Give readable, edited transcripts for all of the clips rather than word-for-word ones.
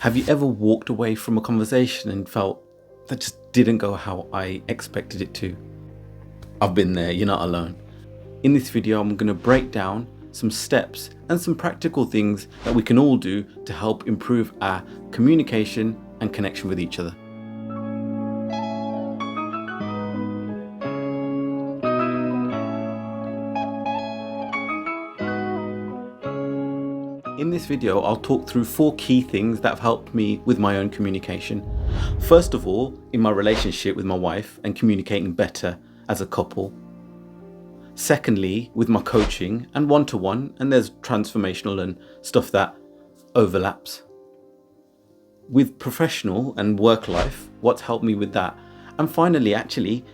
Have you ever walked away from a conversation and felt that just didn't go how I expected it to? I've been there, you're not alone. In this video, I'm going to break down some steps and some practical things that we can all do to help improve our communication and connection with each other. In this video, I'll talk through 4 key things that have helped me with my own communication. First of all, in my relationship with my wife and communicating better as a couple. Secondly, with my coaching and one-to-one, and there's transformational and stuff that overlaps. With professional and work life, what's helped me with that. And finally, actually,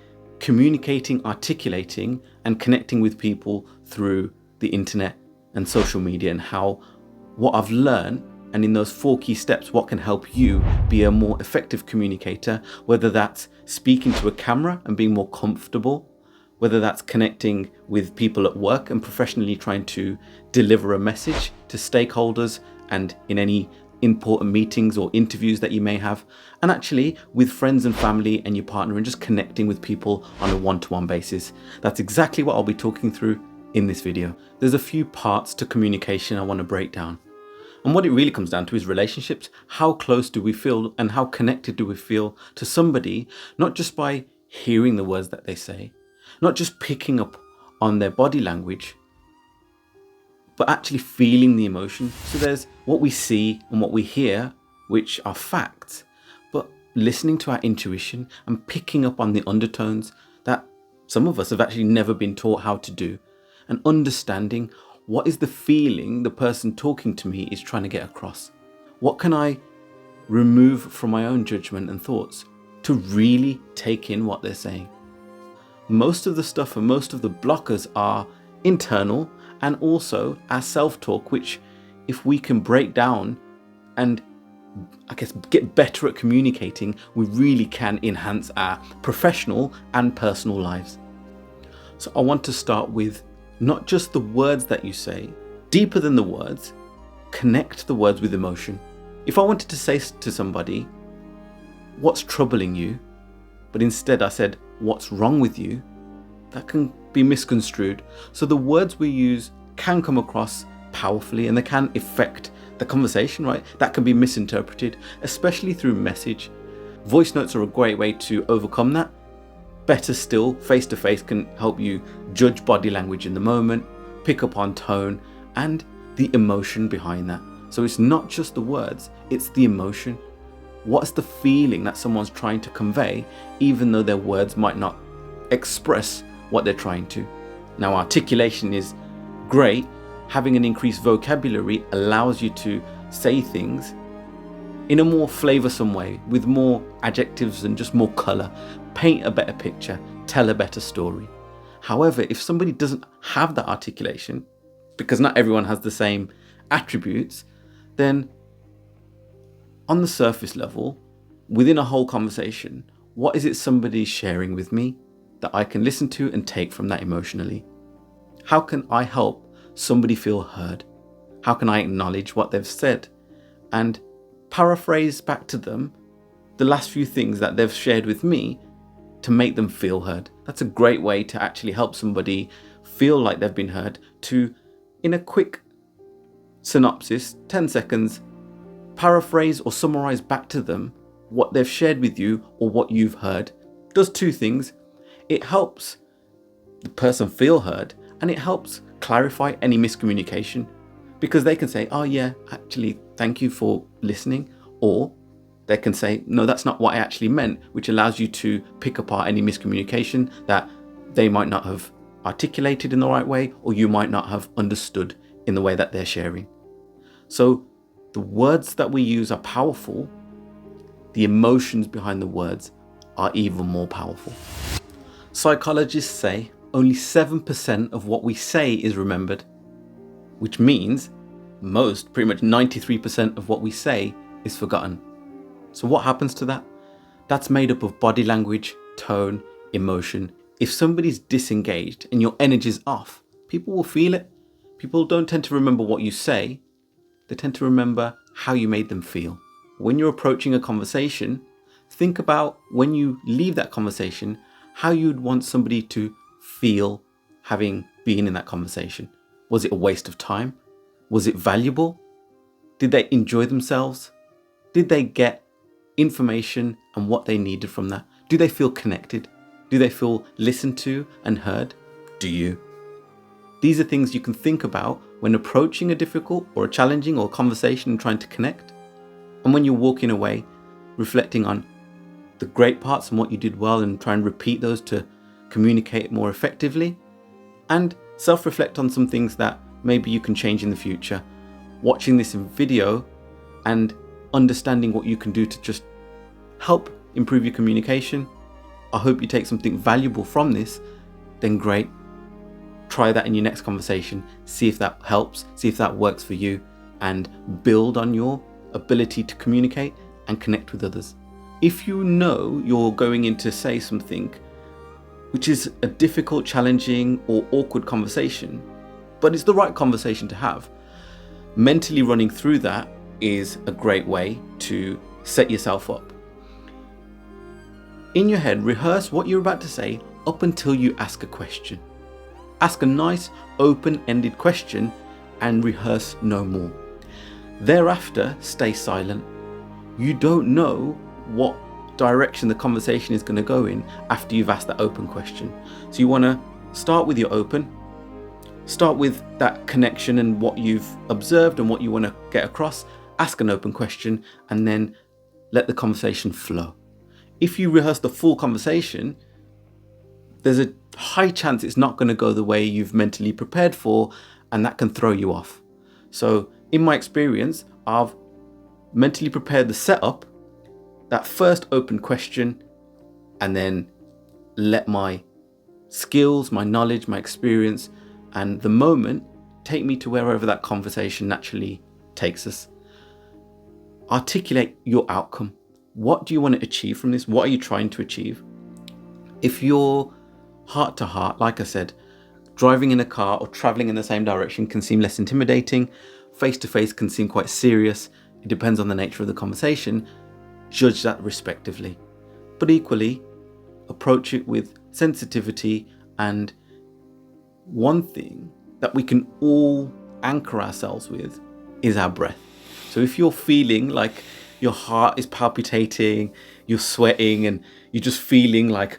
communicating, articulating, and connecting with people through the internet and social media, and how what I've learned, and in those 4 key steps, what can help you be a more effective communicator, whether that's speaking to a camera and being more comfortable, whether that's connecting with people at work and professionally trying to deliver a message to stakeholders and in any important meetings or interviews that you may have, and actually with friends and family and your partner and just connecting with people on a one-to-one basis. That's exactly what I'll be talking through in this video. There's a few parts to communication I want to break down. And what it really comes down to is relationships. How close do we feel and how connected do we feel to somebody, not just by hearing the words that they say, not just picking up on their body language, but actually feeling the emotion. So there's what we see and what we hear, which are facts, but listening to our intuition and picking up on the undertones that some of us have actually never been taught how to do, and understanding what is the feeling the person talking to me is trying to get across. What can I remove from my own judgment and thoughts to really take in what they're saying? Most of the stuff and most of the blockers are internal, and also our self-talk, which if we can break down and get better at communicating, we really can enhance our professional and personal lives. So I want to start with not just the words that you say, deeper than the words, connect the words with emotion. If I wanted to say to somebody, what's troubling you? But instead I said, what's wrong with you? That can be misconstrued. So the words we use can come across powerfully and they can affect the conversation, right? That can be misinterpreted, especially through message. Voice notes are a great way to overcome that. Better still, face-to-face can help you judge body language in the moment, pick up on tone and the emotion behind that. So it's not just the words, it's the emotion. What's the feeling that someone's trying to convey, even though their words might not express what they're trying to? Now, articulation is great. Having an increased vocabulary allows you to say things in a more flavoursome way, with more adjectives and just more colour, paint a better picture, tell a better story. However, if somebody doesn't have that articulation, because not everyone has the same attributes, then on the surface level, within a whole conversation, what is it somebody's sharing with me that I can listen to and take from that emotionally? How can I help somebody feel heard? How can I acknowledge what they've said and paraphrase back to them the last few things that they've shared with me to make them feel heard? That's a great way to actually help somebody feel like they've been heard, to, in a quick synopsis, 10 seconds, paraphrase or summarize back to them what they've shared with you or what you've heard. Does 2 things. It helps the person feel heard and it helps clarify any miscommunication, because they can say, oh yeah, actually, thank you for listening. Or they can say, no, that's not what I actually meant, which allows you to pick apart any miscommunication that they might not have articulated in the right way, or you might not have understood in the way that they're sharing. So the words that we use are powerful. The emotions behind the words are even more powerful. Psychologists say only 7% of what we say is remembered, which means pretty much 93% of what we say is forgotten. So what happens to that? That's made up of body language, tone, emotion. If somebody's disengaged and your energy's off, people will feel it. People don't tend to remember what you say. They tend to remember how you made them feel. when you're approaching a conversation, think about when you leave that conversation, how you'd want somebody to feel having been in that conversation. Was it a waste of time? Was it valuable? Did they enjoy themselves? Did they get information and what they needed from that? Do they feel connected? Do they feel listened to and heard? Do you? These are things you can think about when approaching a difficult or a challenging or conversation and trying to connect. And when you're walking away, reflecting on the great parts and what you did well and try and repeat those to communicate more effectively. And self-reflect on some things that maybe you can change in the future. Watching this in video and understanding what you can do to just help improve your communication. I hope you take something valuable from this. Then great. Try that in your next conversation. See if that helps. See if that works for you. And build on your ability to communicate and connect with others. If you know you're going in to say something which is a difficult, challenging, or awkward conversation, but it's the right conversation to have, mentally running through that is a great way to set yourself up. In your head, rehearse what you're about to say up until you ask a question. Ask a nice, open-ended question and rehearse no more. Thereafter, stay silent. You don't know what direction the conversation is going to go in after you've asked that open question. So you want to start with your open, start with that connection and what you've observed and what you want to get across, ask an open question, and then let the conversation flow. If you rehearse the full conversation, there's a high chance it's not going to go the way you've mentally prepared for, and that can throw you off. So in my experience, I've mentally prepared the setup, that first open question, and then let my skills, my knowledge, my experience, and the moment take me to wherever that conversation naturally takes us. Articulate your outcome. What do you want to achieve from this? What are you trying to achieve? If you're heart to heart, like I said, driving in a car or traveling in the same direction can seem less intimidating. Face to face can seem quite serious. It depends on the nature of the conversation. Judge that respectively. But equally, approach it with sensitivity, and one thing that we can all anchor ourselves with is our breath. So if you're feeling like your heart is palpitating, you're sweating, and you're just feeling like,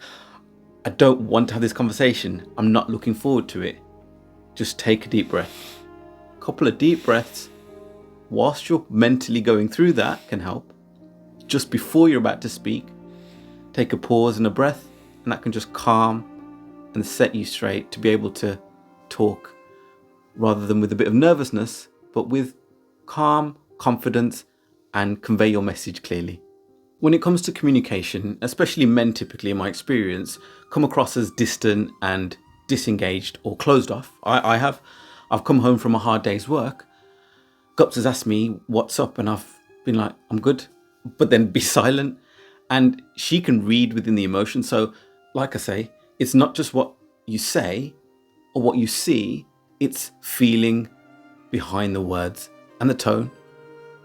I don't want to have this conversation, I'm not looking forward to it, just take a deep breath. A couple of deep breaths whilst you're mentally going through that can help. Just before you're about to speak, take a pause and a breath, and that can just calm and set you straight to be able to talk rather than with a bit of nervousness, but with calm, confidence, and convey your message clearly. When it comes to communication, especially men typically in my experience, come across as distant and disengaged or closed off. I've come home from a hard day's work. Gups has asked me what's up, and I've been like, I'm good, but then be silent. And she can read within the emotion. So like I say, it's not just what you say or what you see, it's feeling behind the words and the tone.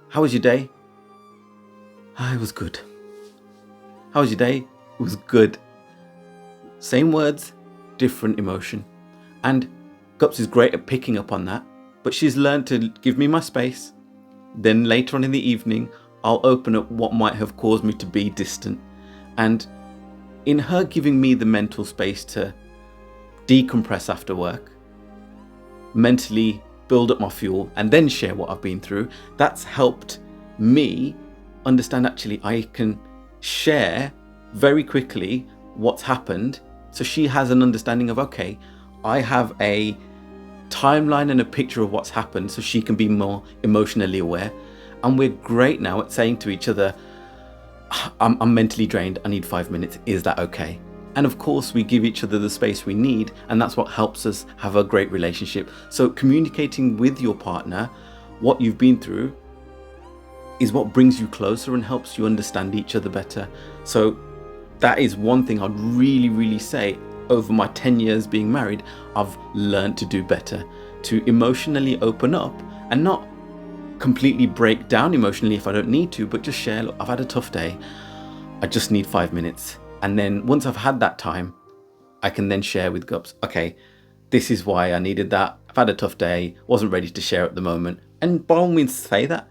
How was your day? It was good. How was your day? It was good. Same words, different emotion. And Gups is great at picking up on that, but she's learned to give me my space. Then later on in the evening, I'll open up what might have caused me to be distant. And in her giving me the mental space to decompress after work, mentally build up my fuel, and then share what I've been through, that's helped me understand actually I can share very quickly what's happened. So she has an understanding of, okay, I have a timeline and a picture of what's happened, so she can be more emotionally aware. And we're great now at saying to each other, I'm mentally drained, I need 5 minutes, is that okay? And of course we give each other the space we need, and that's what helps us have a great relationship. So communicating with your partner what you've been through is what brings you closer and helps you understand each other better. So that is one thing I'd really say. Over my 10 years being married, I've learned to do better, to emotionally open up and not completely break down emotionally if I don't need to, but just share, look, I've had a tough day. I just need 5 minutes. And then once I've had that time, I can then share with Gups, okay, this is why I needed that. I've had a tough day, wasn't ready to share at the moment. And by all means say that.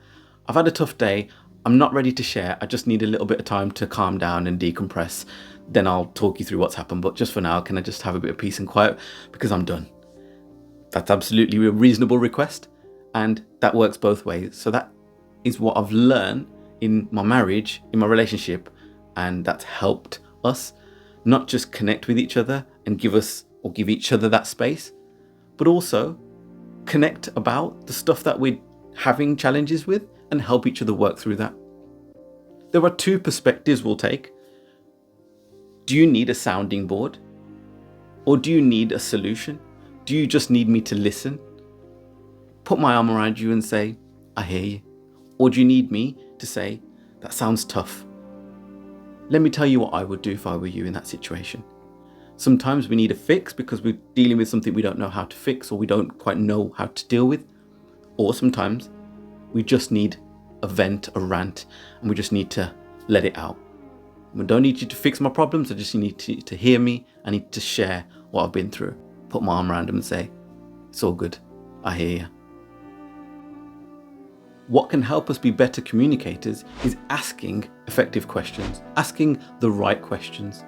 I've had a tough day, I'm not ready to share. I just need a little bit of time to calm down and decompress. Then I'll talk you through what's happened. But just for now, can I just have a bit of peace and quiet because I'm done? That's absolutely a reasonable request. And that works both ways. So that is what I've learned in my marriage, in my relationship. And that's helped us not just connect with each other and give us or give each other that space, but also connect about the stuff that we're having challenges with and help each other work through that. There are two perspectives we'll take. Do you need a sounding board? Or do you need a solution? Do you just need me to listen? Put my arm around you and say, I hear you. Or do you need me to say, that sounds tough? Let me tell you what I would do if I were you in that situation. Sometimes we need a fix because we're dealing with something we don't know how to fix or we don't quite know how to deal with. Or sometimes we just need a vent, a rant, and we just need to let it out. I don't need you to fix my problems. I just need to hear me. I need to share what I've been through. Put my arm around them and say, it's all good. I hear you. What can help us be better communicators is asking effective questions, asking the right questions.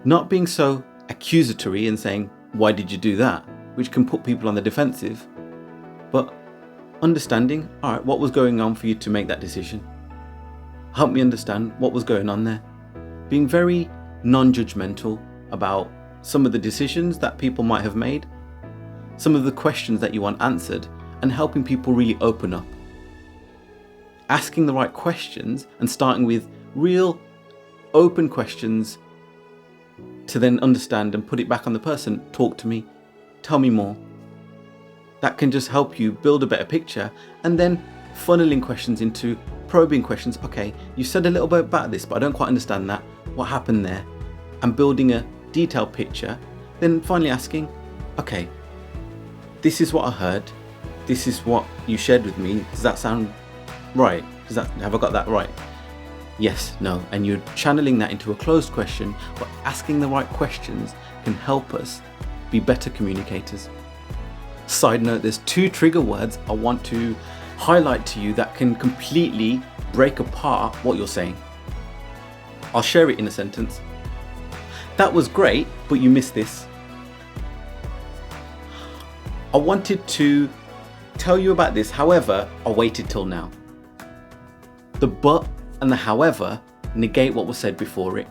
Not being so accusatory and saying, why did you do that? Which can put people on the defensive, but understanding, all right, what was going on for you to make that decision? Help me understand what was going on there. Being very non-judgmental about some of the decisions that people might have made, some of the questions that you want answered, and helping people really open up. Asking the right questions and starting with real open questions to then understand and put it back on the person. Talk to me, tell me more. That can just help you build a better picture, and then funneling questions into probing questions. Okay, you said a little bit about this, but I don't quite understand that. What happened there? And building a detailed picture. Then finally asking, okay, this is what I heard. This is what you shared with me. Does that sound right? Have I got that right? Yes, no. And you're channeling that into a closed question, but asking the right questions can help us be better communicators. Side note, there's 2 trigger words I want to highlight to you that can completely break apart what you're saying. I'll share it in a sentence. That was great, but you missed this. I wanted to tell you about this, however, I waited till now. The but and the however negate what was said before it.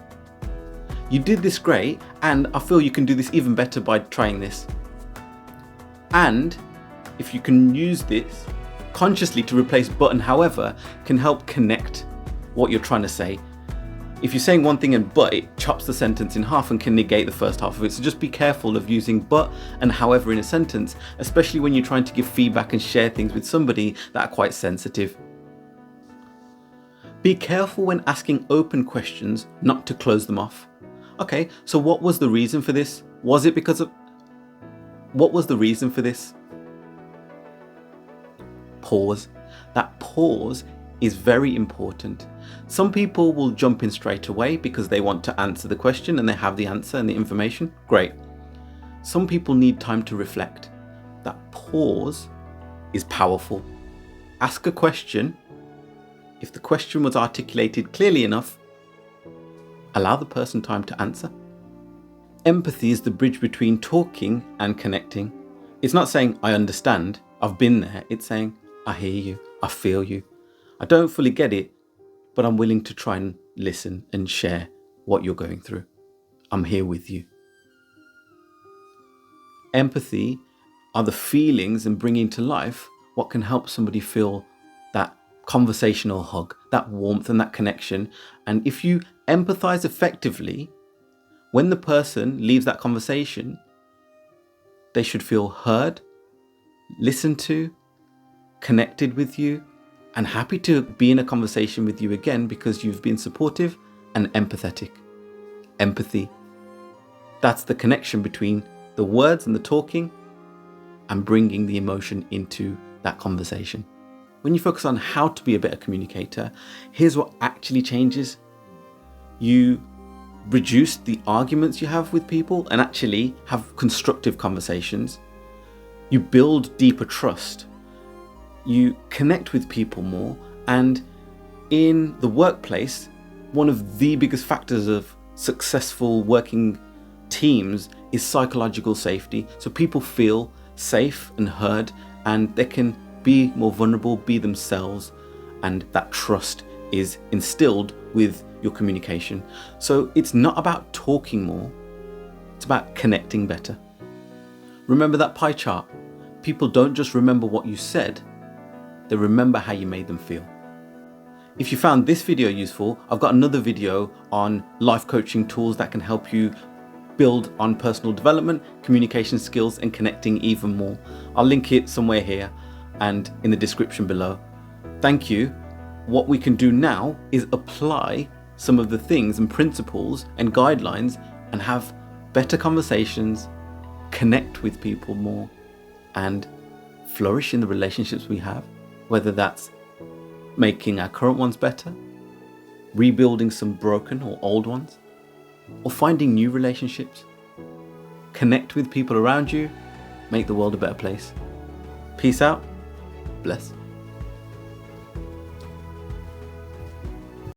You did this great, and I feel you can do this even better by trying this. And if you can use this consciously to replace but and however, can help connect what you're trying to say. If you're saying one thing and but, it chops the sentence in half and can negate the first half of it. So just be careful of using but and however in a sentence, especially when you're trying to give feedback and share things with somebody that are quite sensitive. Be careful when asking open questions not to close them off. Okay, so what was the reason for this? Was it because of... What was the reason for this? Pause. That pause is very important. Some people will jump in straight away because they want to answer the question and they have the answer and the information. Great. Some people need time to reflect. That pause is powerful. Ask a question. If the question was articulated clearly enough, allow the person time to answer. Empathy is the bridge between talking and connecting. It's not saying, I understand, I've been there. It's saying, I hear you, I feel you. I don't fully get it, but I'm willing to try and listen and share what you're going through. I'm here with you. Empathy are the feelings and bringing to life what can help somebody feel that conversational hug, that warmth and that connection. And if you empathize effectively, when the person leaves that conversation, they should feel heard, listened to, connected with you, and happy to be in a conversation with you again because you've been supportive and empathetic. Empathy. That's the connection between the words and the talking and bringing the emotion into that conversation. when you focus on how to be a better communicator, here's what actually changes. You reduce the arguments you have with people and actually have constructive conversations. You build deeper trust. You connect with people more. And in the workplace, one of the biggest factors of successful working teams is psychological safety. So people feel safe and heard, and they can be more vulnerable, be themselves, and that trust is instilled with your communication. So it's not about talking more, it's about connecting better. Remember that pie chart. People don't just remember what you said, they remember how you made them feel. If you found this video useful, I've got another video on life coaching tools that can help you build on personal development, communication skills, and connecting even more. I'll link it somewhere here and in the description below. Thank you. What we can do now is apply some of the things and principles and guidelines and have better conversations, connect with people more, and flourish in the relationships we have, whether that's making our current ones better, rebuilding some broken or old ones, or finding new relationships. Connect with people around you, make the world a better place. Peace out. Bless.